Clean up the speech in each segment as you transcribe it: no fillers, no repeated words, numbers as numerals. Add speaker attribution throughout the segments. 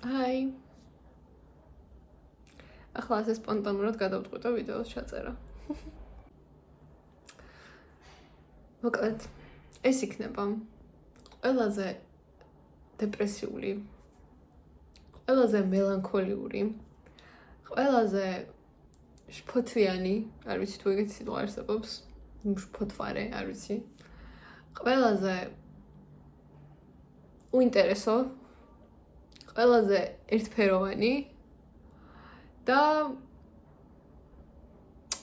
Speaker 1: Hi. ახლა ასე სპონტანურად გადავწყვიტე ვიდეოს ჩაწერა. მოკლედ, ეს იქნება ყველაზე დეპრესიული, ყველაზე მელანქოლიური, ყველაზე შფოთვიანი, არ ვიცი თუ ეგეთი სიტყვა არსებობს, შფოთვარე, არ ვიცი. ყველაზე უინტერესო, ყველაზე ერთფეროვანი და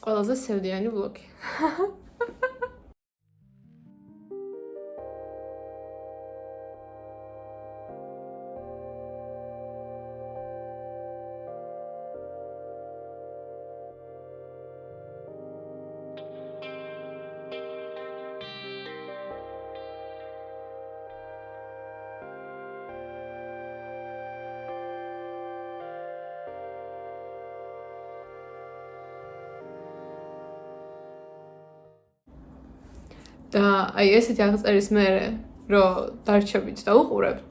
Speaker 1: ყველაზე სევდიანი ვლოგი. და აი ესეთი აღწერის მერე რომ დარჩებით და უყურებთ,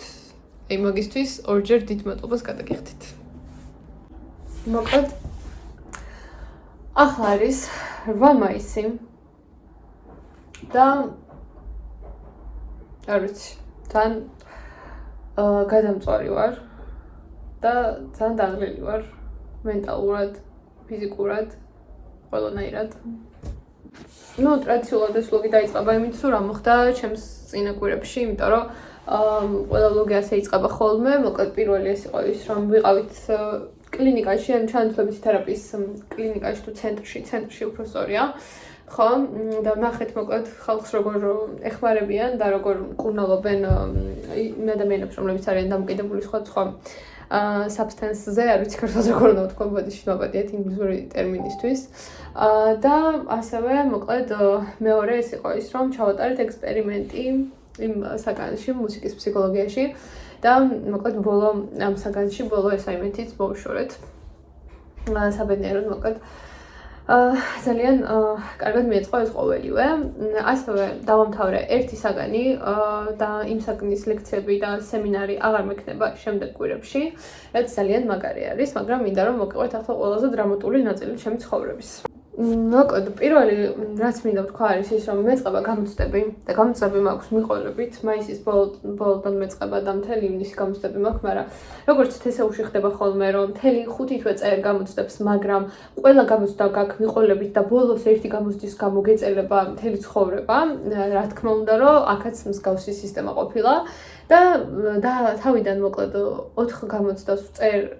Speaker 1: აი მაგისთვის ორჯერ დიდ მადლობას გადაგიხდით. მოკლედ ახლა არის 8 მაისი და არ ვიცი, თან გადამწვარი ვარ და თან დაღლილი ვარ მენტალურად, ფიზიკურად, ყველანაირად. ტრადიციულად ეს ვლოგი დაიწყება იმით, რომ რა მოხდა ჩემს წინა კვირებში, იმიტომ რომ ყველა ვლოგი ასე იწყება ხოლმე. მოკლედ პირველი ეს იყო ის, რომ ვიყავით კლინიკაში, ან ჩანაცვლებითი თერაპიის კლინიკაში თუ ცენტრში უფრო სწორია. ხო, და ნახეთ მოკლედ ხალხს როგორ ეხმარებიან და როგორ მკურნალობენ იმ ადამიანებს, რომლებიც არიან დამოკიდებული სხვადასხვა substance-ზე, არ ვიცი ქართულზე როგორ უნდა ვთქვა, ბოდიში მოვადიეთ ინგლისური ტერმინისთვის. და ასევე მოკლედ მეორე ეს იყო ის, რომ ჩავატარეთ ექსპერიმენტი იმ საგანში, მუსიკის ფსიქოლოგიაში და მოკლედ ამ საგანში ბოლო ესაიმენტიც მოვიშორეთ. საბედნიეროდ მოკლედ ძალიან კარგად მიეწყო ეს ყოველივე. ასევე დავამთავრე ერთი საგანი და იმ საგნის ლექციები და სემინარი აღარ მექნება შემდეგ კვირებში, რაც ძალიან მაგარი არის, მაგრამ მინდა რომ მოგყვეთ ახლა ყველაზე დრამატული ნაწილი ჩემი ცხოვრების. მოკლედ, პირველი რაც მინდა ვთქვა არის ის, რომ მეწყება გამოცდები და გამოცდები მაქვს მიყოლებით, მაისის ბოლოდან მეწყება და მთელი ივნისი გამოცდები მაქვს, მაგრამ როგორც თესეუში ხდება ხოლმე, რომ მთელი 5 თვე წერ გამოცდებს, მაგრამ ყველა გამოცდა გაქვს მიყოლებით და ბოლოს ერთი გამოცდის გამო გეწელება მთელი ცხოვრება, რა თქმა უნდა, რომ აქაც მსგავსი სისტემა ყოფილა და თავიდან მოკლედ 4 გამოცდას წერ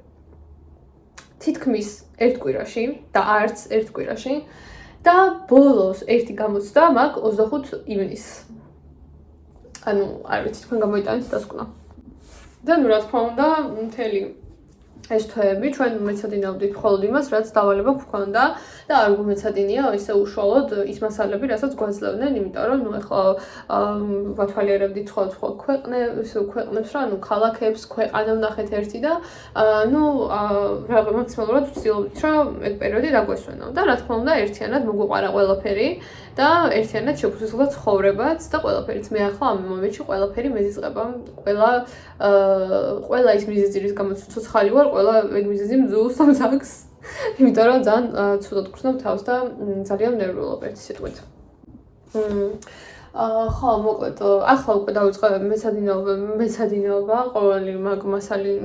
Speaker 1: თითქმის ერთ კვირაში და არც ერთ კვირაში და ბოლოს ერთი გამოცდა მაქვს 25 ივნისს. ანუ არ ვიცი თქვენ გამოიტანეთ დასკვნა. და რა თქმა უნდა, მთელი ეს თვეები ჩვენ მეცადინავდით მხოლოდ იმას, რაც დავალება გვქონდა და არ გვმეცადინია ისე უშუალოდ ის მასალები, რასაც გვაძლევდნენ, იმიტომ რომ ეხლა ვათვალიერებდით სხვადასხვა ქვეყნებს, რა, ქალაქებს, ქვეყანა ვნახეთ ერთი და მაქსიმალურად ვცდილობდით, რომ ეგ პერიოდი დაგვესვენო და რა თქმა უნდა, ერთიანად მოგვიყვარა ყველაფერი და ერთიანად შევფუსისხლდა ცხოვრებაც და ყველაფერიც. მე ახლა ამ მომენტში ყველაფერი მეზიზღება, ყველა ის მიზეზი, რის გამოც ცოცხალი ვარ, ყველა ეგ მიზეზი მძულს ამძაგს. იმიტომ რომ ძალიან ცუდად გრძნობ თავს და ძალიან ნერვიულობ ერთი სიტყვით. ხო, მოკლედ, ახლა უკვე დავიწყე მეცადინეობა, ყოველი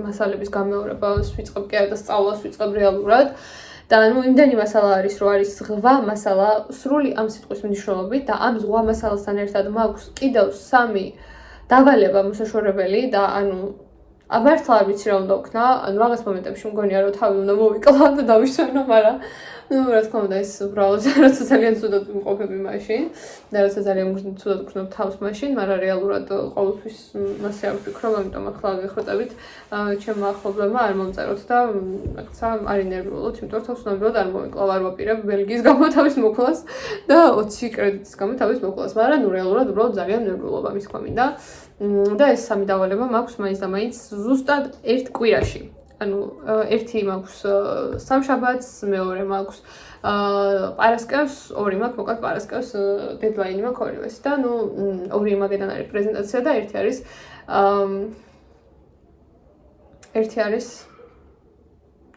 Speaker 1: მასალების გამეორებას ვიწყებ კი არა და სწავლას ვიწყებ რეალურად. და იმდენი მასალა არის, რომ არის ზღვა მასალა სრული ამ სიტყვის მნიშვნელობით და ამ ზღვა მასალასთან ერთად მაქვს კიდევ 3 დავალება მოსაშორებელი და მართლა არ ვიცი რა უნდა ვქნა, რაღაც მომენტებში მგონია რომ თავი უნდა მოვიკლა და დავისვენო, მაგრამ რა თქმა უნდა ეს უბრალოდ როცა ძალიან ცუდად ვიმყოფები მაშინ და როცა ძალიან ცუდად ვგრძნობ თავს მაშინ, მაგრამ რეალურად ყოველთვის მასე არ ვფიქრობ, ამიტომ ახლა გეხრუტებით ჩემმა ახლობლებმა არ მომწეროთ და რაღაცა არ ინერვიულობთ, იმიტომ რომ თავს ნამდვილად არ მოვიკლავ, არ ვაპირებ ბელგიის გამო თავის მოკლას და 20 კრედიტის გამო თავის მოკლას, მაგრამ რეალურად უბრალოდ ძალიან ნერვიულობ ამის თქვა მინდა. და ეს 3 დავალება მაქვს მაინც და მაინც ზუსტად ერთ კვირაში. ანუ ერთი მაქვს სამშაბათს, მეორე მაქვს პარასკევს, ორი მაქვს მოკლედ პარასკევს დედლაინი მაქვს ორივეს და ორი მაგედან არის პრეზენტაცია და ერთი არის ერთი არის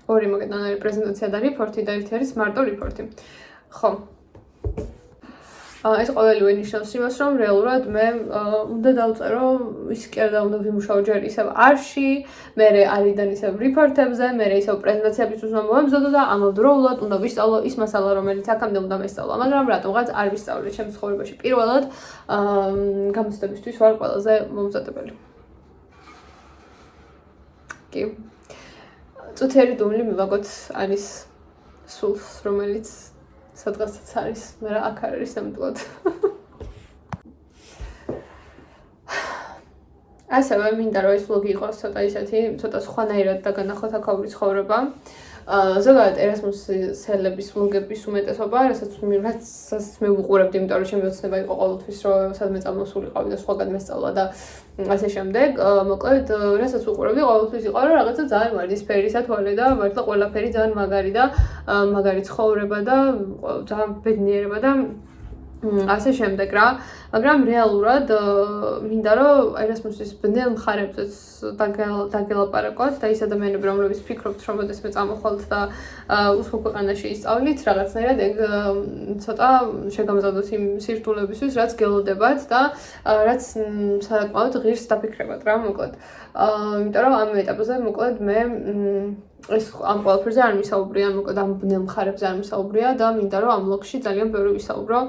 Speaker 1: ორი მოკეთდა არის პრეზენტაცია და რიპორტი და ერთი არის მარტო რიპორტი. ხო. ეს ყოველივე ნიშნავს იმას, რომ რეალურად მე უნდა დავწერო ის კი არა და უნდა ვიმუშაო ჯერ ისევ არში, მერე არიდან ისევ რიპორტებზე, მერე ისევ პრეზენტაციებიც უნდა მომემზადო და ამავდროულად უნდა ვისწავლო ის მასალა, რომელიც აქამდე უნდა მესწავლა, მაგრამ რატომღაც არ ვისწავლე ჩემს ცხოვრებაში. პირველად გამოცდებისთვის ვარ ყველაზე მომზადებელი. კი. წუთიერი დუმლი მივაგოთ არის სულს, რომელიც სადღაცაც არის, მაგრამ აქ არ არის ნამდვილად. ასევე მინდა რომ ეს ვლოგი იყოს ცოტა ისეთი, ცოტა სხვანაირად დაგანახოთ აქაური ცხოვრება. ზოგადად ერასმუსელების ვლოგების უმეტესობა, რასაც მე ვუყურებდი, იმიტომ რომ ჩემი ოცნება იყო ყოველთვის, რომ სადმე წამოსულიყავი და სხვაგან მესწავლა და ასე შემდეგ. მოკლედ, რასაც ვუყურებდი, ყოველთვის იყო რომ რაღაცა ძალიან ვარდისფერი სათვალე და მართლა ყველაფერი ძალიან მაგარი და მაგარი ცხოვრება და ძალიან ბედნიერება და ასე შემდეგ რა, მაგრამ რეალურად მინდა რომ ერასმუსის ბნელ მხარებზეც დაგელაპარაკოთ და ის ადამიანები, რომლებიც ფიქრობთ, რომ ოდესმე წამოხვალთ და უსხო ქვეყანაში ისწავლით, რაღაცნაირად ეგ ცოტა შეგამზადოთ იმ სირთულებისთვის, რაც გელოდებათ და რაც საკმაოდ ღირს დაფიქრებათ რა, მოკლედ. იმიტომ რომ ამ ეტაპზე მოკლედ მე ეს ამ ყველაფერზე არ მისაუბრია, მოკლედ ამ ბნელ მხარებზე არ მისაუბრია და მინდა რომ ამ ვლოგში ძალიან ბევრი ვისაუბრო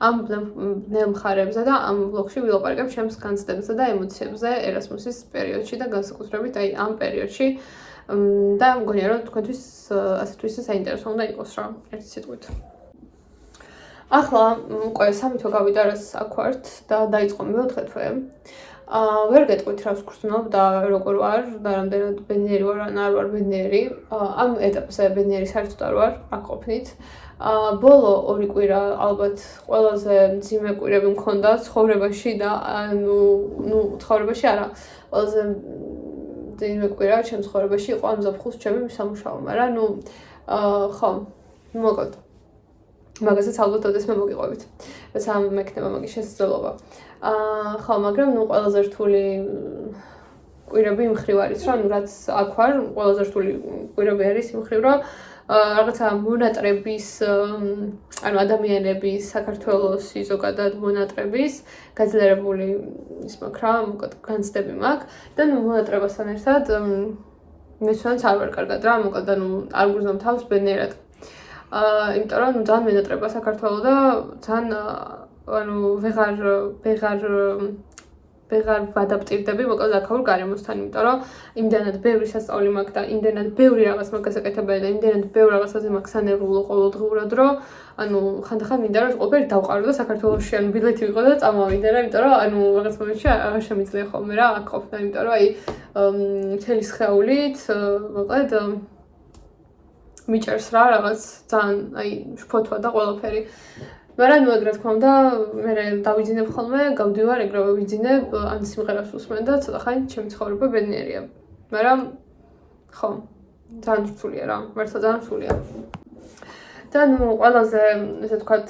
Speaker 1: ამ ბნელ მხარებზე და ამ ვლოგში ვილაპარაკებ ჩემს განცდებებზე და ემოციებზე ერასმუსის პერიოდში და განსაკუთრებით აი ამ პერიოდში და მგონია რომ თქვენთვის ასეთთვის საინტერესო უნდა იყოს რა, ერთი სიტყვით. ახლა უკვე 3 თვე გავიდა რაც აქ ვართ და დაიწყო მე-4 თვე. ვერ გეტყვით რას ვგრძნობ და როგორ ვარ და რამდენად ბედნიერი ვარ ან არ ვარ ბედნიერი. ამ ეტაპზე ბედნიერი საერთოდ არ ვარ, აქ ყოფნით. ბოლო 2 კვირა ალბათ ყველაზე მძიმე კვირები მქონდა ცხოვრებაში და ცხოვრებაში არა, ყველაზე მძიმე კვირა ჩემს ცხოვრებაში იყო ამ ზაფხულს ჩემი სამუშაო, მაგრამ ხო, მოკლედ. მაგასაც ალბათ ოდესმე მოგიყვებით. როცა მექნება მაგის შესაძლებლობა. ხო, მაგრამ ყველაზე რთული კვირები იმ მხრივ არის, რომ რაც აქ ვარ, ყველაზე რთული კვირები არის იმ მხრივ, რომ რაღაცა მონატრების, ანუ ადამიანების, საქართველოსი ზოგადად მონატრების გაძლიერებული ის მაქვს რა, მოკლედ განცდები მაქვს და მონატრებასთან ერთად მეცნაც არ ვარ კარგად რა, მოკლედ არ გურძნობ თავს ბედნიერად. იმიტომ რომ ძალიან მონატრება საქართველოს და ძალიან ვეღარ ვადაპტირდები მოკლედ აქაურ გარემოსთან, იმიტომ რომ იმდანად ბევრი სასწაული მაქვს და იმდანად ბევრი რაღაც მაქვს გასაკეთებელი და იმდანად ბევრ რაღაცაზე მაქვს სანერვულო ყოველდღიურად, რომ ხანდახან მინდა რომ ყველაფერი დავყარო და საქართველოში ბილეთი ვიყო და წამოვიდე რა, იმიტომ რომ რაღაც მომენტში აღარ შემიძლია ხოლმე რა აქ ყოფნა, იმიტომ რომ აი მთელი სხეულით მოკლედ მიჭერს რა რაღაც ძალიან აი შფოთვა და ყველაფერი. მაგრამ ეგ რა თქმა უნდა, მე დავიძინებ ხოლმე, გავდივარ ეგრევე ვიძინებ, ან სიმღერას უსმენ და ცოტა ხანი ჩემი ცხოვრება ბედნიერია. მაგრამ ხო, ძალიან რთულია რა, მართლა ძალიან რთულია. და ყველაზე ესე ვთქვათ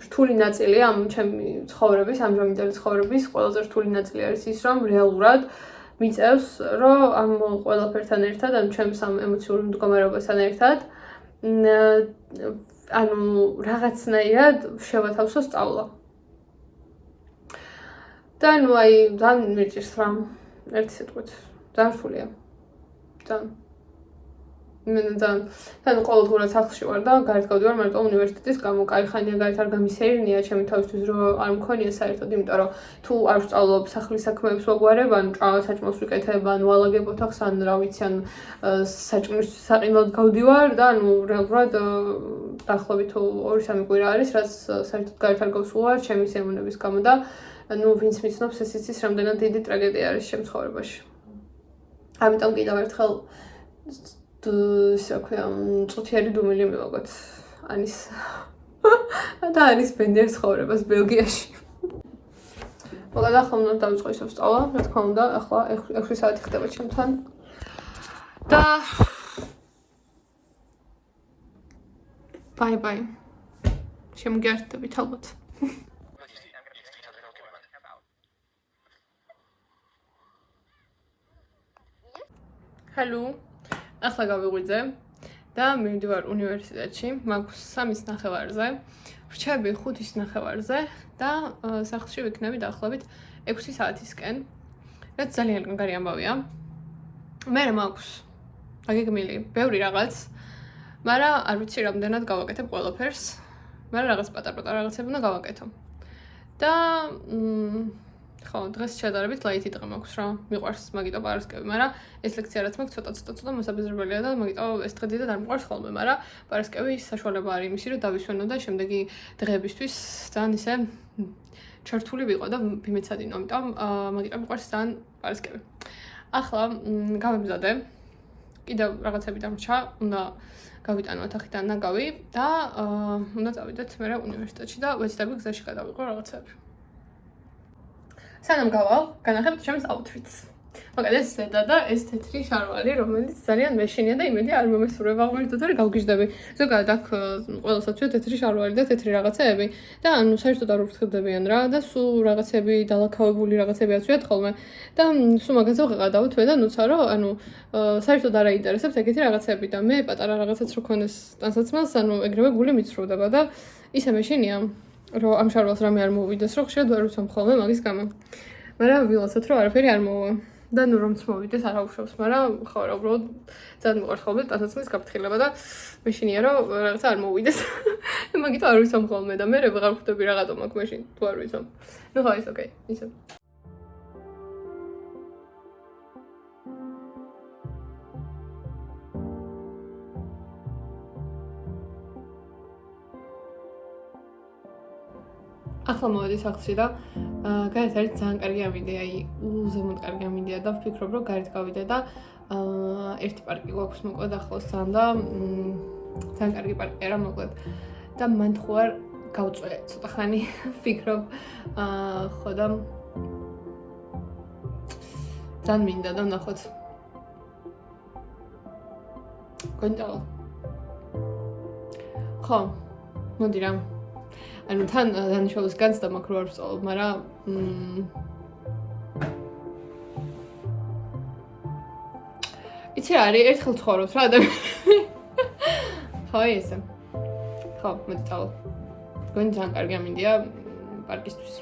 Speaker 1: რთული ნაწილი ამ ჩემი ცხოვრების, ამჟამინდელი ცხოვრების ყველაზე რთული ნაწილი არის ის, რომ რეალურად მიწევს, რომ ამ ყველაფერთან ერთად, ან ჩემს ამ ემოციურ მდგომარეობასთან ერთად რაღაცნაირად შევათავსო სწავლა. და აი ძალიან მიჭირს რა, ერთი სიტყვით, ძალიან რთულია. ძალიან. მე ძალიან ყოველდღურად სახლში ვარ და გარეთ გავდივარ მარტო უნივერსიტეტის გამო, კაი ხანია გარეთ არ გამისერნია ჩემი თავისთვის რომ არ მქონია საერთოდ, იმიტომ რომ თუ არ ვსწავლობ სახლის საქმეებს ვაგვარებ, ან საჭმელს ვიკეთებ, ან ვალაგებ ოთახს, ან რა ვიცი, ან საჭმლის საყინოდ გავდივარ და რეალურად დაახლოებით 2-3 კვირა არის, რაც საერთოდ გარეთ არ გავსულვარ ჩემი სიამოვნების გამო და ვინც მიცნობს ეს იცის რამდენად დიდი ტრაგედია არის ჩემ ცხოვრებაში. ამიტომ კიდევ ერთხელ ისე ქვია, წუთიერი დუმილი მივაგოთ ანის და ანის ბენდერ ცხოვრებას ბელგიაში. მოკლედ ახლა უნდა დავიწყო ისევ სწავლა, რა თქმა უნდა, ახლა 6 საათი ხდება ჩემთან. და ბაი. შემოგიერთდებით ალბათ. ჰალო, ახლა გავიღვიძე და მივდივარ უნივერსიტეტში, მაქვს 3:30-ზე, ვრჩები 5:30-ზე და სახლში ვიქნები დაახლოებით 6 საათისკენ, რაც ძალიან კარგი ამბავია. მე მაქვს აგეგმილი ბევრი რაღაც, მაგრამ არ ვიცი რამდენად გავაკეთებ ყველაფერს, მაგრამ რაღაც პატარ-პატარ რაღაცები უნდა გავაკეთო. და ხო, დღეს შედარებით ლაითი დღე მაქვს რა. მიყვარს მაგიტო პარასკევი, მაგრამ ეს ლექცია რაც მაქვს ცოტა მოსაბეზრებელია და მაგიტო ეს დღე დიდად არ მიყვარს ხოლმე, მაგრამ პარასკევი საშუალება არის იმისი, რომ დავისვენო და შემდეგი დღეებისთვის ძალიან ისე ჩართული ვიყო და ვიმეცადინო, ამიტომ მაგიტო მიყვარს ძალიან პარასკევი. ახლა გავემზადე. კიდევ რაღაცები დამრჩა, უნდა გავიტანო ოთახიდან ნაგავი და უნდა წავიდეთ მე უნივერსიტეტში და ვეცდები გზაში გადავიყო რაღაცები. სანამ გავალ, განახებთ ჩემს აუთფიტს. მაგალითად ეს ზედა და ეს თეთრი შარვალი, რომელიც ძალიან მეშინია და იმედი არ მომესურვება ღმერთო და გავგიჟდები. ზოგადად აქ ყველასაცვია თეთრი შარვალი და თეთრი რაღაცეები და ანუ საერთოდ არ ვფრთხებდებიან რა და სულ რაღაცები დალაქავებული რაღაცები აცვიათ ხოლმე და სულ მაგაზე ვღადავთ მე და ნუცა რომ ანუ საერთოდ არ აინტერესებთ ეგეთი რაღაცები და მე პატარა რაღაცაც რო ქონდეს ტანსაცმელს ანუ ეგრევე გული მიცრუდება და ისე მეშინია რომ ამ შარვალს რამე არ მოვიდეს რომ ხშირად ვერ ვიცნობ ხოლმე მაგის გამო. მაგრამ ვილოცოთ რომ არაფერი არ მოვა. და ნუ რომც მოვიდეს არ აუშავს, მაგრამ ხო რა უბრალოდ ძალიან მიყვარს ხოლმე ტანსაცმლის გაფრთხილება და მეშინია რომ რაღაცა არ მოვიდეს. მაგიტო არ ვიცნობ ხოლმე და მე ვეღარ ხვდები რაღაცა მაქვს მეშინ თუ არ ვიცნობ. ნუ ხო ის ოკეი, ისე. ახლა მოვედი სახლში და გარეთ არის ძალიან კარგი ამინდია, უზომოდ კარგი ამინდია და ვფიქრობ რომ გარეთ გავიდე და ერთი პარკი გვაქვს მოკლედ ახლოს ძალიან და ძალიან კარგი პარკია რა მოკლედ და მან თუ არ გავწვე ცოტა ხანი ვფიქრობ ხო და ძალიან მინდა და ნახოთ გონდა ხო მოდი რა ანუ თან დანიშნულს განცდა მაქვს რო არ ვსწავლობ, მაგრამ იცი რა არის ერთხელ ცხოვრობს რა ადამიანი. ხო ესე. ხო, მოდი წავალ. გონი ძალიან კარგი ამინდია პარკისთვის.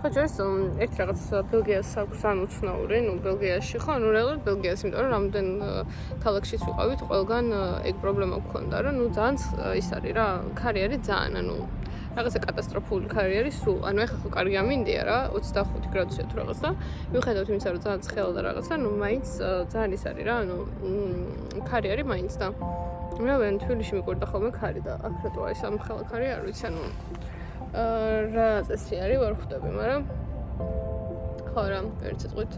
Speaker 1: ხო ჯერს ერთ რაღაც ბელგიას აქვს ან უცნაური, ნუ ბელგიაში ხო, ნუ რეალურად ბელგიას, იმიტომ რომ რამდენ ქალაქშიც ვიყავით, ყველგან ეგ პრობლემა გქონდა, რომ ნუ ძალიან ის არის რა, კარიერი ძალიან, ანუ რაღაცა კატასტროფული კარიერი სულ. ანუ ეხლა ხო კარგი ამინდია რა, 25 გრადუსია თუ რაღაც და მიუხედავად იმისა, რომ ძალიან ცხელა და რაღაცა, ნუ მაინც ძალიან ის არის რა, ანუ კარიერი მაინც და მე თბილისში მიკვირდა ხოლმე ქარი და აქ რატო აი სამ ხელაქარი არ ვიცი, ანუ რა წესი არის ვარ ხვდები, მაგრამ ხო რა, ერთ სიტყვით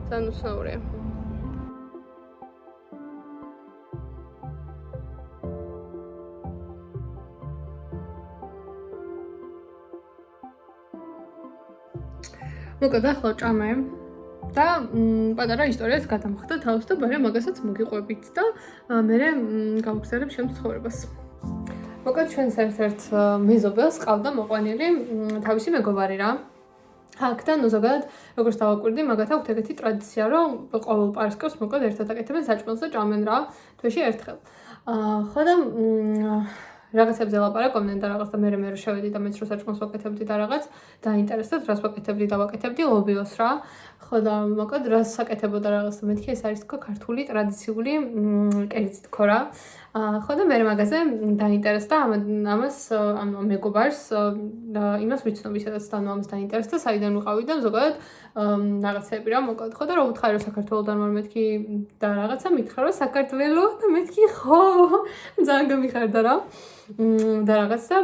Speaker 1: ძალიან უცნაურია. მოკლედ ახლა ჭამე და პატარა ისტორიას გადამხდა თავს და მე მაგასაც მოგიყვებით და მე გავგზავნებ ჩემს ცხოვრებას. მოკლედ ჩვენს ერთ-ერთ მეზობელს ყავდა მოყვანილი თავისი მეგობარი რა. აქ და ნუ ზოგადად როგორც დავაკვირდი, მაგათ აქვთ ეგეთი ტრადიცია, რომ ყოველ პარასკევს მოკლედ ერთად აკეთებენ საჭმელს და ჭამენ რა თვეში ერთხელ. ხო და რაღაცებზე ლაპარაკობდნენ და რაღაც და მე რო შევედი და მეც რო საჭმელს ვაკეთებდი და რაღაც დაინტერესდა რას ვაკეთებდი და ვაკეთებდი ლობიოს რა. ხო და მოკლედ რას საკეთებოდა რაღაც და მეთქი ეს არის თქო ქართული ტრადიციული კერძი თქო რა. ხო და მე მაგაზე დაინტერესდა ამას ანუ მეგობარს იმას ვიცნობ ისაც და ამას დაინტერესდა საიდან ვიყავი და ზოგადად რაღაცები რა მოკლედ ხო და რა უთხარი რომ საქართველოდან ვარ მეთქი და რაღაცა მითხრა რომ საქართველო და მეთქი ხო ძალიან გამიხარდა რა და რაღაცა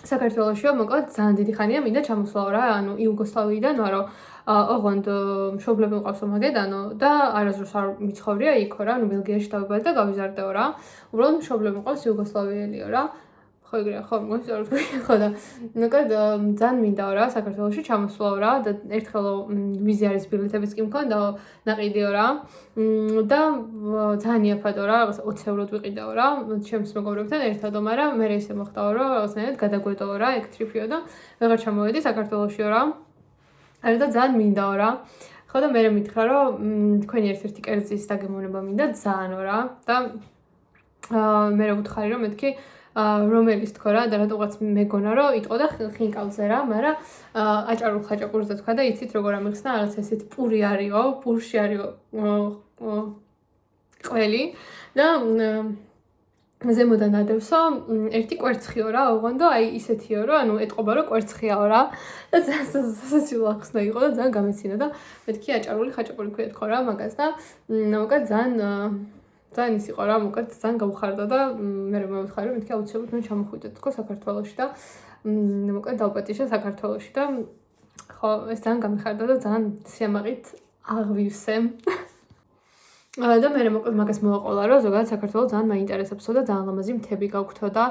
Speaker 1: საქართველოშია მოკლედ ძალიან დიდი ხანია მინდა ჩამოსვლა რა ანუ იუგოსლავიიდან ვარო ოღონდ მშობლები მყავსო მაგედანო და არასდროს არ მიცხოვრია იქო რა ანუ ბელგიაში დავიბადე და გავიზარდეო რა უბრალოდ მშობლები მყავს იუგოსლავიელიო რა ხო ეგრეა ხო მოსწორ ხო და მოკლედ ძალიან მინდაო რა საქართველოში ჩამოსვლაო რა და ერთხელ ვიზი არის ბილეთებიც კი მქონდა ნაყიდიო რა და ძალიან იაფადო რა რაღაც 20 ევროდ ვიყიდაო რა ჩემს მეგობრებთან ერთადო მაგრამ მე ისე მოხდაო რომ რაღაცნაირად გადაგვედაო რა ეგ ტრიფიო და ვეღარ ჩამოვედი საქართველოშიო რა არა და ძალიან მინდაო რა ხო და მე მითხრა რომ თქვენი ერთ-ერთი კერძის დაგემოვნება მინდა ძალიანო რა და მე ვუთხარი რომ მეთქი რომელიც თქო რა და რატოღაც მეგონა რომ იტყოდა ხინკალზე რა მაგრამ აჭარულ ხაჭაპურზე თქვა და იცით როგორ ამიხსნა რაღაც ესეთი პური არისო პურში არისო ყველი და ზემოდან ადევსო ერთი კვერცხიო რა ოღონდ აი ისეთიო რომ ანუ ეტყობა რომ კვერცხიაო რა და სასაცილო ახსნა იყო და ძალიან გამეცინა და მეთქი აჭარული ხაჭაპური ქვია თქო რა მაგას და მოკლედ ძალიან ის იყო რა მოკლედ ძალიან გავხარდა და მე მოვიხარი რომ მეთქი აუცილებლად მე ჩამოხვიდე თქო საქართველოში და მოკლედ დავპატიშე საქართველოში და ხო ეს ძალიან გამიხარდა და ძალიან სიამაყით აღვივსე და მე მოკლედ მაგას მოვაყოლა რომ ზოგადად საქართველო ძალიან მაინტერესებსო და ძალიან ლამაზი მთები გაქვთო და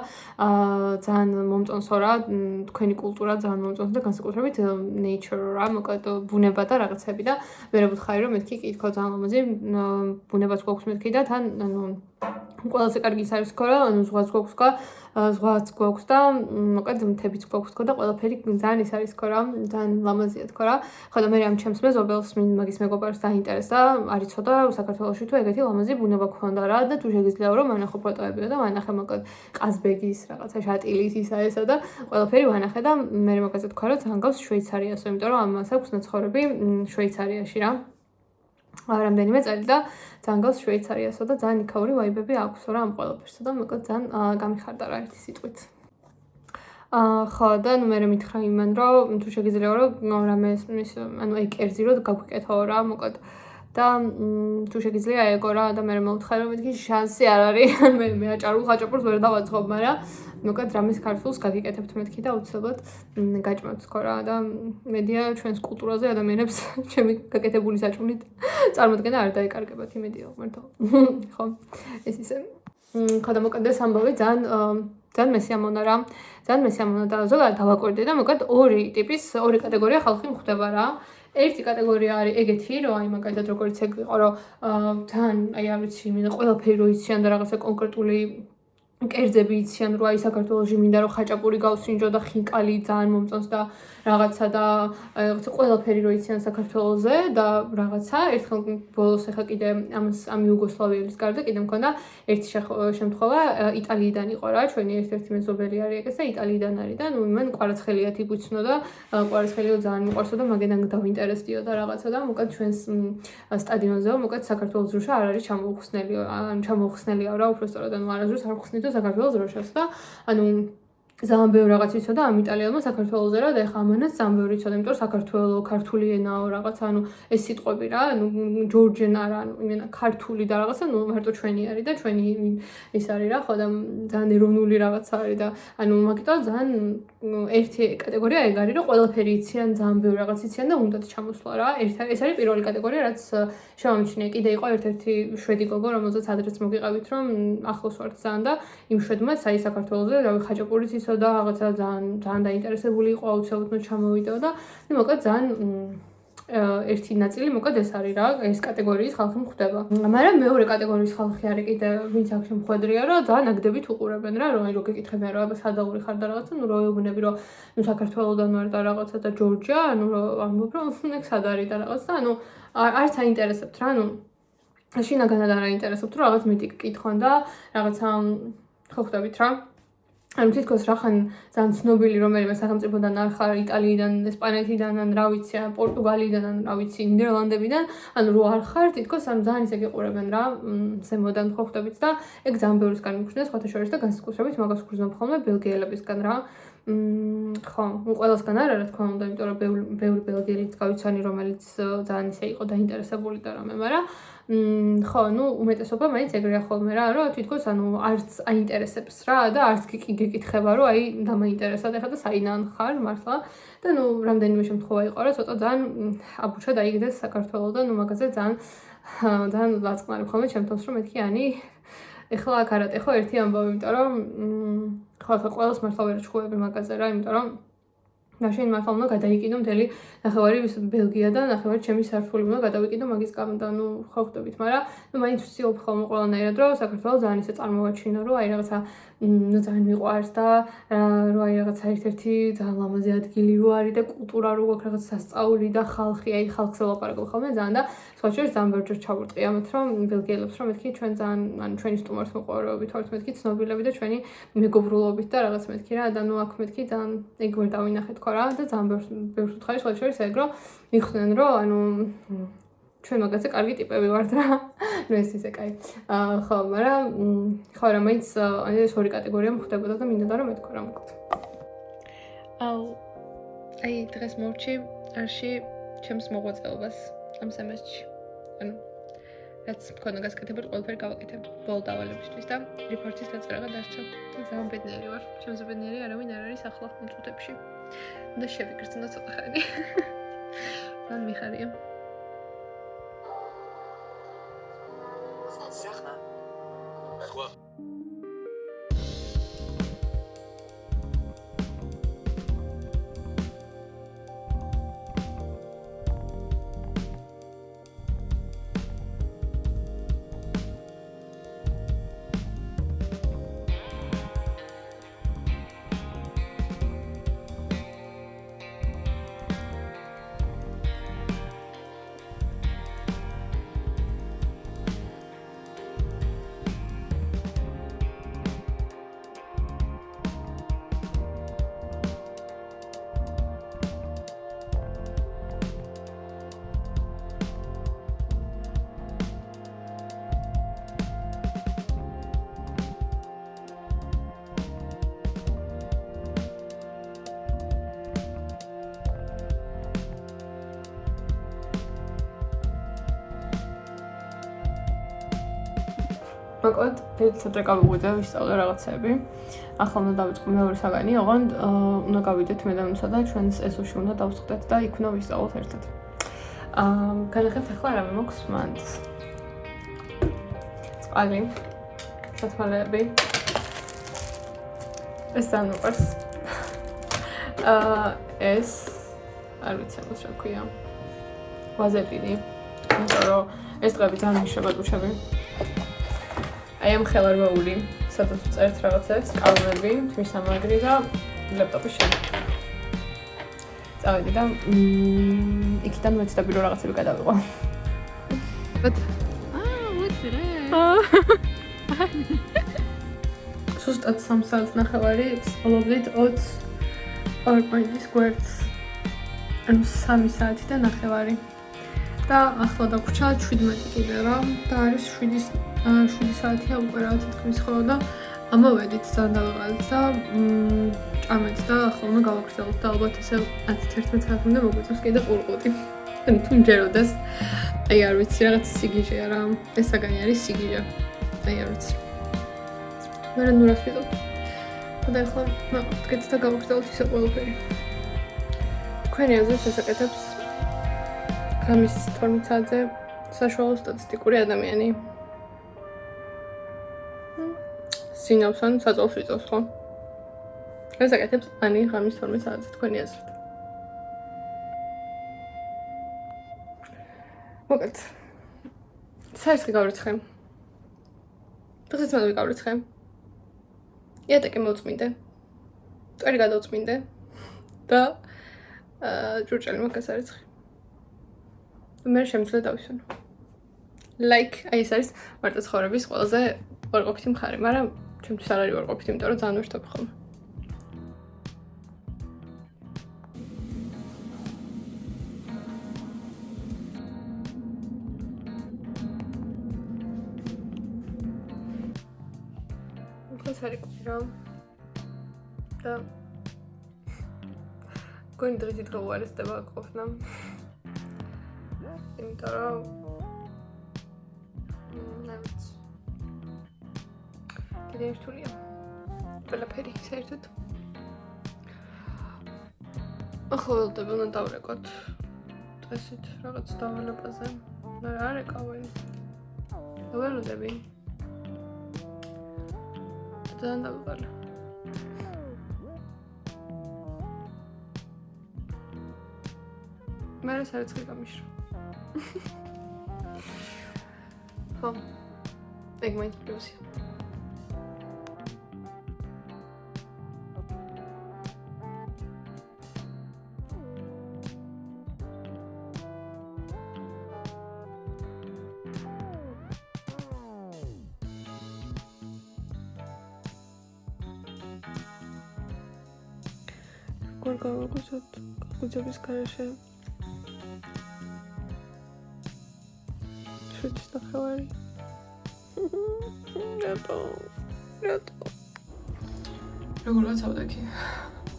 Speaker 1: ძალიან მომწონსო რა თქვენი კულტურა ძალიან მომწონს და განსაკუთრებით nature რა მოკლედ ბუნება და რაღაცები და მე ვუთხარი რომ მეთქი კი თქო ძალიან ლამაზი ბუნებაც გვაქვს მეთქი და თან ანუ ყველაზე კარგი ის არის თქო რა ანუ ზღვაც გვაქვს და მოკლედ მთებიც გვაქვს თქო და ყველაფერი ძალიან ის არის თქო რა ძალიან ლამაზია თქო რა ხო და მე ამ ჩემს მეზობელს მაგის მეგობარს დაინტერესდა არიცოდა საქართველოში თუ ეგეთი ლამაზი ბუნება გქონდა რა და თუ შეგიძლია რომ მანახო ფოტოებიო და მანახე მოკლედ ყაზბეგის რაღაცა შატილის ისა ესა და ყველაფერი ვანახე და მე მაგაზე თქვა რომ ძალიან გავს შვეიცარიასო იმიტომ რომ ამას აქვს ნაცხოვრები შვეიცარიაში რა რამდენიმე წელი და ძალიან გავს შვეიცარიასო და ძალიან იქაური ვაიბები აქვს რა ამ ყველაფერსო და მოკლედ ძალიან გამიხარდა რა ერთი სიტყვით ხო და ნუ მე მითხრა იმან რომ თუ შეგიძლია რომ რამე ანუ აი კერძი რომ გაგვიკეთო რა მოკლედ და თუ შეგიძლია ეგო რა და მე მოვთხარი რომ მეთქი შანსი არ არის მე აჭარულ ხაჭაპურს ვერ დავაწყობ მაგრამ მოკლედ რამის ქართულს გაგიკეთებთ მეთქი და უცებად გაჭმევთ თქო რა და მედია ჩვენს კულტურაზე ადამიანებს ჩემი გაკეთებული საჭმლით წარმოდგენა არ დაეკარგებათ იმედია მართლა ხო ეს ისე ხო და მოკლედ ეს ამბავი ძალიან მესიამონა რა ძალიან მესიამონა და ზოგადად დავაკვირდი და მოკლედ ორი კატეგორია ხალხი მხვდება რა ერთი კატეგორია არის ეგეთი რომ აი მაგალითად როგორც ეგ ვიყო რომ ძალიან აი არ ვიცი მინდა ყველაფერი რო იციან და რაღაცა კონკრეტული კერძები იციან რომ აი საქართველოში მინდა რომ ხაჭაპური გავსინჯო და ხინკალი ძალიან მომწონს და რაღაცა და რაღაცა ყველაფერი რო იციან საქართველოზე და რაღაცა ერთხელ ბოლოს ახლა კიდე ამ იუგოსლავიის გარდა კიდე მქონდა ერთი შემთხვევა იტალიიდან იყო რა ჩვენი ერთ-ერთი მეზობელი არის ეგეც და იტალიიდან არის და ნუ მან კვარაცხელიათი გვიცნო და კვარაცხელიო ძალიან მიყვარსო და მაგედან დავინტერესდიო და რაღაცა და მოკლედ ჩვენს სტადიონზეო მოკლედ საქართველოს დროშა არ არის ჩამოუხსნელიო რა უბრალოდ ანუ არასდროს არ ხსნით საქართველოს დროშას და ანუ ძალიან ბევრი რაღაც იცოდა ამ იტალიელმა საქართველოზე რა და ეხლა ამანაც ძალიან ბევრი იცოდა იმიტომ რომ საქართველო ქართული ენაო რაღაცა ანუ ეს სიტყვები რა ანუ ჯორჯენ არა ანუ იმენა ქართული და რაღაცა ნუ მარტო ჩვენი არის და ჩვენი ის არის რა ხო და ძალიან ეროვნული რაღაცა არის და ანუ მაგიტო ძალიან ერთი კატეგორია ეგ არის რომ ყველაფერი იციან ძალიან ბევრი რაღაც იციან და უნდათ ჩამოსვლა რა ეს არის პირველი კატეგორია რაც შემომჩნია კიდე იყო ერთ-ერთი შვედი გოგო რომელზეც ადრეც მოგიყავით რომ ახლოს ვართ ძალიან და იმ შვედმაც აი საქართველოზე რავი ხაჭაპურიც იცოდა და რაღაცა ძალიან დაინტერესებული იყო აუცილებლად ჩამოვიდეო და ნუ მოკლედ ძალიან ერთი ნაწილი მოკლედ ეს არის რა, ეს კატეგორიის ხალხი მხვდება. მაგრამ მეორე კატეგორიის ხალხი არის კიდე, ვინც აქ შემხვედრია, რომ ძალიან ნაგდებით უყურებენ რა, რომ რო გეკითხებიან რომ აბა სადაური ხარ და რაღაცა, ნუ რო ეუბნები რომ ნუ საქართველოსდან ვარ და რაღაცა და ჯორჯია, ანუ რომ ამბობ რომ ეგ სად არის და რაღაცა, ანუ არც აინტერესებთ რა, ანუ შინაგანად არ აინტერესებთ რომ რაღაც მეტი კითხონ და რაღაცა ხო ხვდებით რა. ანუ თითქოს რახან ძალიან ცნობილი რომელიმე სახელმწიფოდან არ ხარ, იტალიიდან, ესპანეთიდან, ან რა ვიცი, პორტუგალიიდან, ან რა ვიცი, ნიდერლანდებიდან, ანუ რო არ ხარ, თითქოს ანუ ძალიან ისე გიყურებენ რა, ზემოდან ხო ხვდებით და ეგ ძალიან ბევრისგან მიგხვდება, სხვათა შორის და განსაკუთრებით მაგას ვგრძნობ ხოლმე ბელგიელებისგან რა. ხო, ყველასგან არა რა თქმა უნდა, იმიტომ რომ ბევრი ბელგიელიც გავიცანი, რომელიც ძალიან ისე იყო დაინტერესებული და რამე, მაგრამ ხო, ну, უმეტესობა მაინც ეგრეა ხოლმე რა, რომ თითქოს ანუ არც აინტერესებს რა და არც გეკითხება, რომ აი დამაინტერესად ახლა და საიდან ხარ მართლა და ну, რამდენიმე შემთხვევა იყო, რომ ცოტა ძალიან აბუჩა დაიგდეს საქართველოსდან, ну, მაგაზე ძალიან ლაწყნარი ხოლმე ჩემთვის, რომ მეთქი ანი ეხლა აქ არატე ხო ერთი ამბავი, იმიტომ რომ ხო, ყველას მართლა ვერ ჩხუები მაგაზე რა, იმიტომ რომ მაშინ მართლა უნდა გადაიკიდო მთელი ნახევარი ბელგია და ნახევარი ჩემი სართული უნდა გადავიკიდო მაგის გამო და ნუ ხო ხვდებით, მაგრამ ნუ მაინც ვცდილობ ხოლმე ყველანაირად რომ საქართველოს ძალიან ისე წარმოვაჩინო, რომ აი რაღაცა ნუ ძალიან მიყვარს და რომ აი რაღაცა ერთ-ერთი ძალიან ლამაზი ადგილი რო არის და კულტურა რო გვაქვს რაღაც სასწაული და ხალხი, აი ხალხს ელაპარაკობ ხოლმე ძალიან და სხვა შორის ძალიან ბევრჯერ ჩავურტყი ამით რომ ბელგიელებს რომ მეთქი ჩვენ ძალიან ანუ ჩვენი სტუმარს მოყვარებით ვართ მეთქი ცნობილები და ჩვენი მეგობრულობით და რაღაც მეთქი რა და ნუ აქ მეთქი ძალიან ეგ ვერ დავინახე თქო რა და ძალიან ბევრს უთხარი სხვა შორის ეგ რომ მიხვდნენ რომ ანუ ჩვენ მაგაზე კარგი ტიპები ვართ რა. ნუ ეს ისე კაი. ხო, მაგრამ ხო რა მაინც ეს ორი კატეგორია მხვდებოდა და მინდოდა რომ მეთქვა რა მოკლედ. აი დღეს მოვჭი არში ჩემს მოღვაწეობას ამ სემესტრში. ანუ რაც მქონდა გასაკეთებად ყველაფერი გავაკეთებ ბოლო დავალებისთვის და რეპორტის დაწერა დარჩა. ძალიან ბედნიერი ვარ. ჩემზე ბედნიერი არავინ არ არის ახლა მოწუთებში. და შევიკრწნა ცოტა ხანი. მან მიხარია.
Speaker 2: Zachna. Quoi?
Speaker 1: მოკლედ, თეთრ გავიღვიძე ვისწავლე რაღაცები. ახლა უნდა დავიწყო მეორე საგანი, ოღონდ უნდა გავიდეთ მე და ნუსა და ჩვენს ესოში უნდა დავსხდეთ და იქ უნდა ვისწავლოთ ერთად. განახებთ ახლა რამე მოქვს მანდ. წყალი, სათვალეები. ეს ძალიან უყვარს. ეს არ ვიცი რა ქვია. ვაზეპინი. იმიტომ რომ ეს დღეები ძალიან მიშრება ტუჩები. აი ამ ხელარბაული, სადაც წერთ რაღაცებს, კალმები, თვისამაგრი და ლეპტოპი შენ. წავედი და იქიდან მეცდები რომ რაღაცები გადავიღო.
Speaker 3: what's it?
Speaker 1: სუსტად 3 საათს ნახევარი სწავლობდით 22 გვერდს. ანუ 3 საათი და ნახევარი. და ახლა დაგვრჩა 17 კიდე რა და არის 7 საათია უკვე რა თითქმის ხო და ამოვედით ძალიან დავაყალეთ და ჭამეთ და ახლა უნდა გავაგრძელოთ და ალბათ ესე 10-11 საათი უნდა მოგვიწევს კიდე ყურყუტი. ანუ თუ მჯეროდეს აი არ ვიცი რაღაც სიგიჟეა რა ეს საგანი არის სიგიჟე. აი არ ვიცი. მაგრამ ნუ რას ვიტყვი. და ახლა თქვენც და გავაგრძელოთ ისე ყველაფერი. თქვენი აზრით შესაკეთებს გამის 12 საათზე საშუალო სტატისტიკური ადამიანი. სინავს ან საწოლს ვიწევს ხო? შესაკეთებს ანი ღამის 12 საათზე თქვენი აზრით. მოკლედ. საერთოდ გავრიცხე. დღეს მე გავრიცხე. იატაკი მოწმინდე. წვერი გადავწმინდე და ჭურჭელი მაგას არიცხე. მე შემიძლია დავისვენო. აი ეს არის მარტო ცხოვრების ყველაზე უარყოფითი მხარე, მაგრამ ჩემთვის არ არის უარყოფითი, იმიტომ რომ ძალიან ვერთობ ხოლმე. ეს არის კვირა და გონი დღით რო უარესდება ყოფნა. იმიტომ რომ კიდე ერთულია ყველაფერი საერთოდ ახლა ველოდები უნდა დავრეკოთ წესით რაღაც დავალებაზე არ ეკავენ ველოდები ძალიან დავიყალე მე რა საერთოდ გამიშრა ხო ეგ მაინც პლუსია გავაგზავნოთ გაგუძების გარეშე შუჩის ნახევარი რატო როგორ ვაცავდექი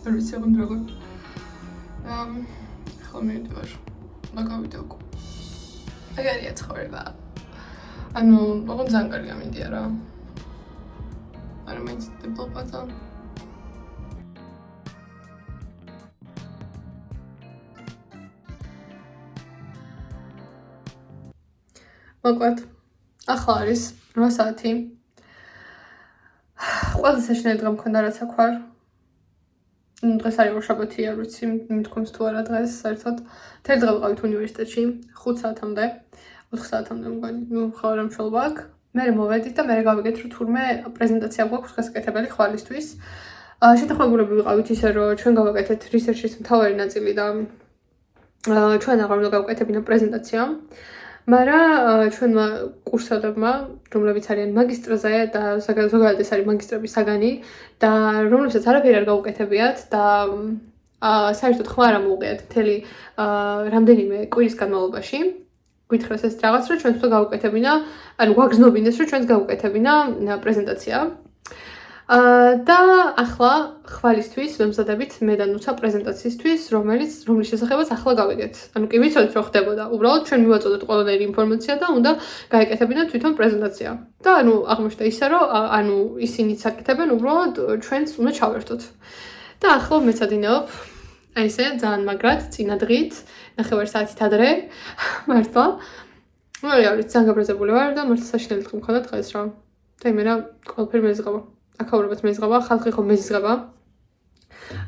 Speaker 1: არ ვიცი როგორ ახლა მივიდივარ მაგავიდე უკვე აგარია ცხოვრება ანუ ოღონდ ძალიან კარგი ამინდია რა არა მაინც დიპლომატა მოკლედ, ახლა არის 8 საათი. ყველაზე საშინელი დღე მქონდა რაც აქ ვარ. დღეს არის ორშაბათი, არ ვიცი, მithქვამს თუ არა დღეს, საერთოდ. მთელი დღე ვიყავით უნივერსიტეტში, 5 საათამდე, 4 საათამდე მგონი, ხარ მშობა აქ. მე მოვედით და მე გავიგეთ, რომ თურმე პრეზენტაცია გვაქვს გასაკეთებელი ხვალისთვის. შეთანხმებულები ვიყავით ისე, რომ ჩვენ გავაკეთეთ რისერჩის მთავარი ნაწილი და ჩვენ აღარ უნდა გავაკეთებინა პრეზენტაცია. მაგრამ ჩვენმა კურსელებმა, რომლებიც არიან მაგისტრზე და ზოგადად ეს არის მაგისტრების საგანი და რომლებსაც არაფერი არ გაუკეთებიათ და საერთოდ ხმა არ ამოუღიათ მთელი რამდენიმე კვირის განმავლობაში. გითხრას ეს რაღაც, რომ ჩვენს უნდა გავუკეთებინა, ანუ გვაგზნობინეს, რომ ჩვენს გავუკეთებინა პრეზენტაცია. და ახლა ხვალისთვის ვემზადებით მე და ნუცა პრეზენტაციისთვის, რომლის შესახებაც ახლა გავიგეთ. ანუ კი ვიცოდით რომ ხდებოდა. უბრალოდ ჩვენ მივაწოდეთ ყველანაირი ინფორმაცია და უნდა გაეკეთებინათ თვითონ პრეზენტაცია. და ანუ აღმოჩნდა ისე რომ ანუ ისინიც აკეთებენ, უბრალოდ ჩვენც უნდა ჩავერთოთ. და ახლა მეცადინეობ აი ესე ძალიან მაგრად წინა დღით, 9 საათით ადრე მართლა. მე არ ვიცი, ძალიან გაბრაზებული ვარ და მართლა საშინელი დღე მქონდა დღეს რა. და იმენა ყველაფერი მეზღება. აქაურებაც მეზღება, ხალხი ხომ მეზღება.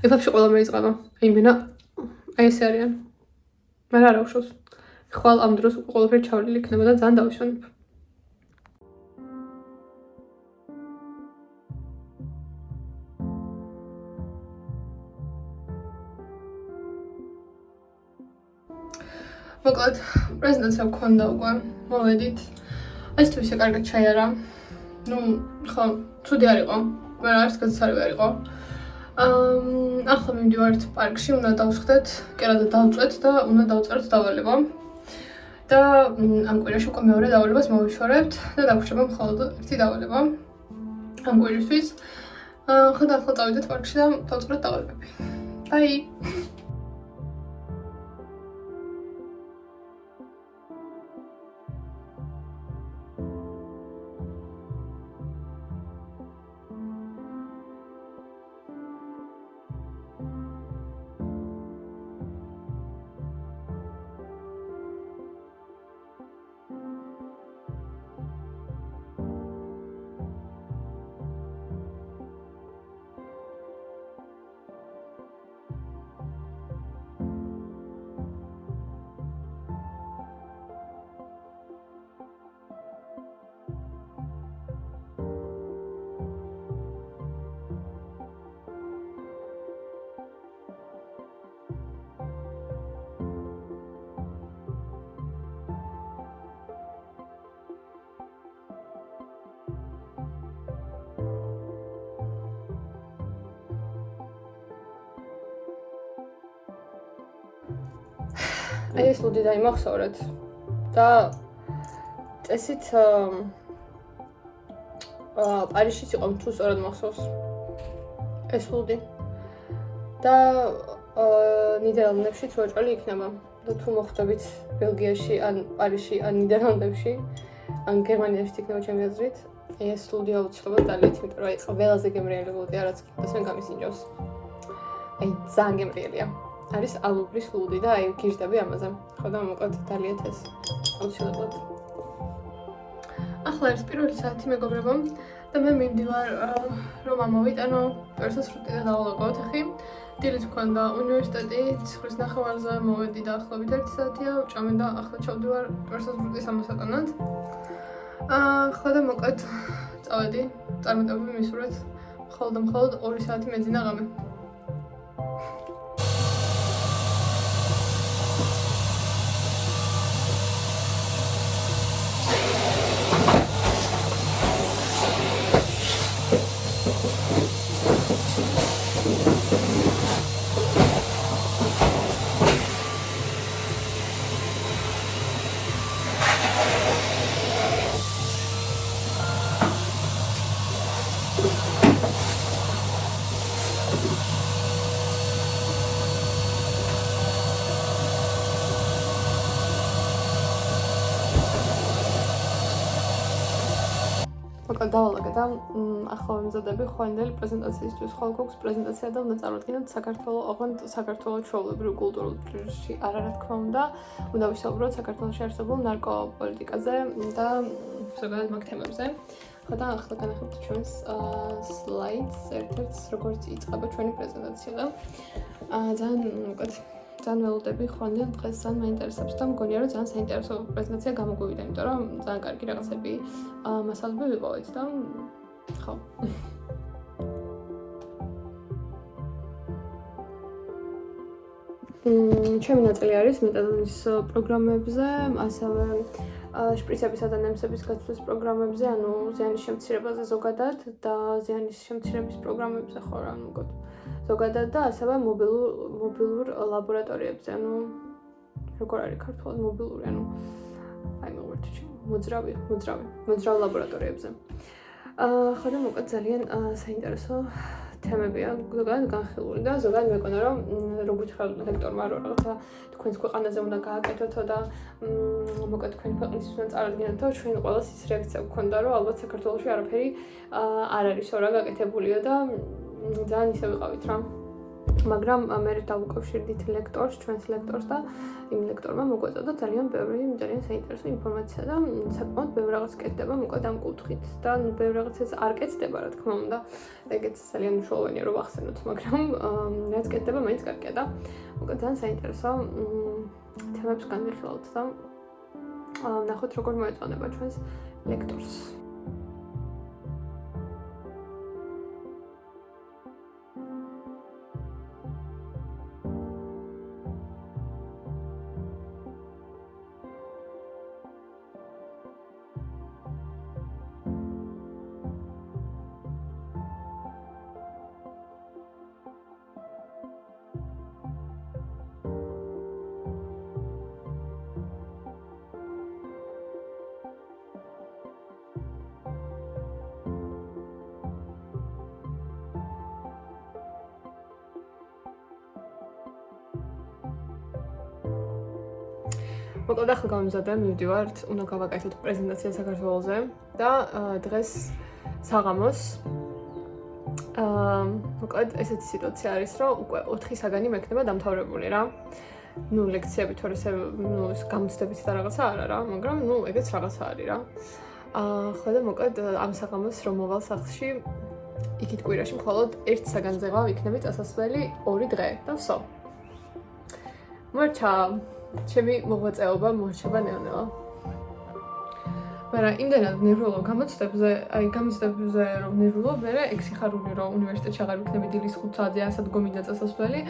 Speaker 1: ეფაფში ყველა მეზღება. იმენა აი ესე არიან. მაგრამ არ აუშავს. ხვალ ამ დროს ყველაფერი ჩავლილი იქნება და ძალიან დავისვენებ. მოკლედ, პრეზენტაცია მქონდა უკვე, მოვედით. ეს თუ ისე კარგად ჩაიარა. ნუ, ხო, ცუდი არ იყო. მე არც გასაცარევი არ იყო. ახლა მივდივართ პარკში, უნდა დავსხდეთ, კერადა დავწვეთ და უნდა დავწერთ დავალება. და ამ კვირაში უკვე მეორე დავალებას მოვიშორებთ და დაგვრჩება მხოლოდ ერთი დავალება. ამ კვირისთვის. ხო და ახლა წავიდეთ პარკში და დავწერთ დავალებები. ბაი. აი ეს ლუდი დაიმახსოვრეთ და წესით პარიზშიც იყო თუ სწორად მახსოვს ეს ლუდი და ნიდერლანდებშიც უეჭველი იქნება და თუ მოხვდებით ბელგიაში ან პარიზში ან ნიდერლანდებში ან გერმანიაში იქნება ჩემი აზრით ეს ლუდი აუცილებლად დალიეთ იმიტომ რომ აი ყველაზე გემრიელი ლუდი რაც კიდეს მე გამისინჯავს აი ძალიან გემრიელია არის ალუბრის ლუდი და აი გიჟდები ამაზე ხო და მოკლედ დალიეთ ეს აუცილებლად ახლა არის პირველი საათი მეგობრებო და მე მივდივარ რომ ამოვიტანო პერსას რუტინა დავალაგოთ ახი დილით მქონდა უნივერსიტეტი ციხრის ნახევარზე მოვედი და ახლობით 1 საათია ვჭამე და ახლა ჩავდივარ პერსას რუტის ამასატანად ხო და მოკლედ წავედი წარმატებული მისურვეთ მხოლოდ 2 საათი მეძინა ღამე დავალაგე და ახლა ვემზადები ხვანდელი პრეზენტაციისთვის ხოლ გვაქვს პრეზენტაცია და უნდა წარვადგინოთ საქართველოს ოღონდ საქართველოს ჩვეულებრივ კულტურულ პირში არ რა თქმა უნდა ვისაუბროთ საქართველოში არსებულ ნარკოპოლიტიკაზე და ზოგადად მაგ თემებზე ხო და ახლა განახებთ ჩვენს სლაიდს ერთ-ერთს როგორც იწყება ჩვენი პრეზენტაცია და ძალიან ველოდები ხვანდელ დღეს ძალიან მაინტერესებს და მგონია რომ ძალიან საინტერესო პრეზენტაცია გამოგვივიდა იმიტომ რომ ძალიან კარგი რაღაცები მასალები ვიპოვეთ და ხო ჩემი ნაწილი არის მეტადონის პროგრამებზე ასევე შპრიცებისა და ნემსების გაცვლის პროგრამებზე ანუ ზიანის შემცირებაზე ზოგადად და ზიანის შემცირების პროგრამებზე ხო რა მოგოთ ზოგადად და ასევე მობილურ ლაბორატორიებზე, ანუ როგორ არის ქართულად მობილური, ანუ აი მოვერთი მოძრავ ლაბორატორიებზე. ხო და მოკლედ ძალიან საინტერესო თემებია, ზოგადად განხილული და ზოგადად მეკონა რომ როგორც ლექტორმა რომ რაღაცა თქვენს ქვეყანაზე უნდა გააკეთოთო და მოკლედ თქვენი ქვეყნის უნდა წარადგინოთო, ჩვენ ყველას ის რეაქცია გვქონდა რომ ალბათ საქართველოში არაფერი არ არისო რა გაკეთებულიო და ძალიან ისე ვიყავით რა მაგრამ მე დავუკავშირდით ლექტორს, ჩვენს ლექტორს და იმ ლექტორმა მოგვეწოდა ძალიან საინტერესო ინფორმაცია და საკმაოდ ბევრი რაღაც კეთდება მოკლედ ამ კუთხით და ბევრი რაღაცას არ კეთდება რა თქმა უნდა. ეგეც ძალიან მნიშვნელოვანია რომ ახსენოთ, მაგრამ რაც კეთდება მაინც კარგია და მოკლედ ძალიან საინტერესო თემებს განვიხილავთ და ნახოთ როგორ მოეწონება ჩვენს ლექტორს. მოკლედ ახლა გამომზადდა მივდივართ, უნდა გავაკეთოთ პრეზენტაცია საქართველოზე და დღეს საღამოს მოკლედ ესეთი სიტუაცია არის, რომ უკვე 4 საგანი მექნება დამთავრებული რა. ნუ ლექციები თორე გამოცდებით და რაღაცა არა რა, მაგრამ ნუ ეგეც რაღაცა არის რა. ხო და მოკლედ ამ საღამოს რომ მოვალ სახლში იქით კვირაში მხოლოდ 1 საგანზე ვიქნები წასასვლელი 2 დღე და ვსო. მორჩა ჩემი მოღვაწეობა მოხდება ნელ-ნელა. მაგრამ იმდენად ნერვულობ გამოცდებზე, რომ ნერვულობ, მე 6 ხარული რომ უნივერსიტეტში აღარ ვიქნები დილის 5 საათზე, ასად გომინდა წასასვლელი,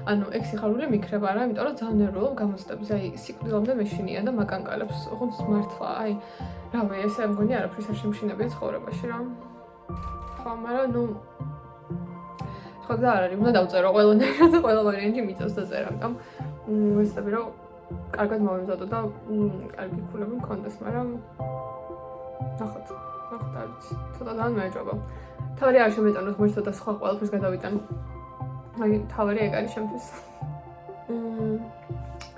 Speaker 1: ანუ 6 ხარული მიქრება რა, იმიტომ რომ ძალიან ნერვულობ გამოცდებზე, აი სიკვდილამდე მეშინია და მაგანკალებს, ოღონდ მართლა, აი რავი, ესე მგონი არაფრის არ შემშინებია ცხოვრებაში რა. ხო, მაგრამ ნუ სხვა გზა არ არის, უნდა დავწერო ყველანაირად, ყველა ვარიანტი მიწევს და წერა, ამიტომ ვეცდები რომ კარგად მოვემზადო და კარგი ქულები მქონდეს, მაგრამ ნახოთ, არ ვიცი. ცოტა ძალიან მეეჭობა. თავი არ შემეტანოს, მოიცა ცოტა სხვა ყველაფერს გადავიტან. აი, თავი ეგ არის შემთთვის.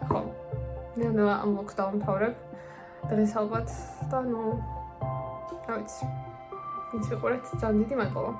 Speaker 1: ხო. ნელა ამ ლოკს დავამთავრებ. დღეს ალბათ და არ ვიცი. ვინც ვიყურეთ, ძალიან დიდი მადლობა.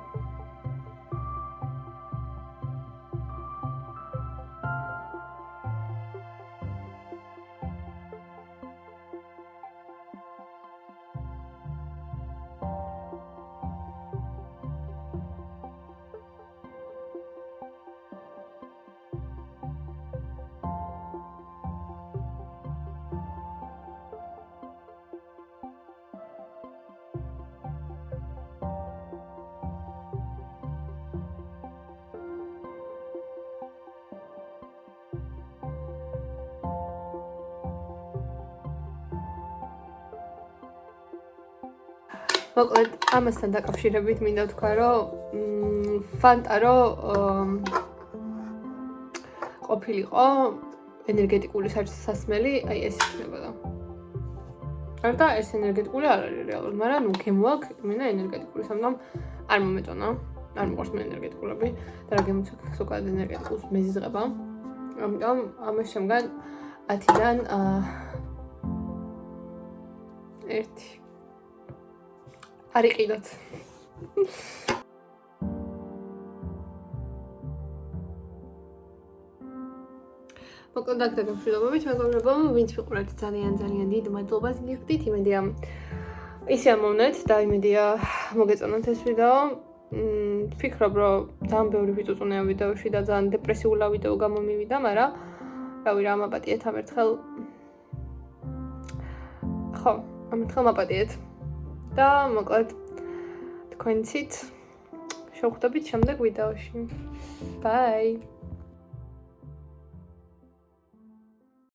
Speaker 1: მოკლედ, ამასთან დაკავშირებით მინდა ვთქვა, რომ ფანტა ყოფილიყო ენერგეტიკული სასმელი, აი ეს იქნებოდა. და ეს ენერგეტიკული არ არის რეალურად, მაგრამ გემო აქვს იმენა ენერგეტიკული, სამდამ არ მომეწონა, არ მიყვარს მე ენერგეტიკულები და რა გემოც აქვს ზოგადად ენერგეტიკულს მეზიზღება. ამიტომ ამას შემდგან 10-დან 1 არ იყიდოთ. მოკლედ აქ დაგემშვიდობებით, მეგობრებო, ვინც ვიყურეთ ძალიან დიდ მადლობას გიხდით. იმედია ისე ამოვნეთ და იმედია მოგეწონათ ეს ვიდეო. ვფიქრობ, რომ ძალიან ბევრი ვიწუწუნეა ვიდეოში და ძალიან დეპრესიულა ვიდეო გამომივიდა, მაგრამ რავი რა მაპატიეთ ამ ერთხელ. ხო, ამ ერთხელ მაპატიეთ. და მოკლედ თქვენცით შევხვდებით შემდეგ ვიდეოში. Bye!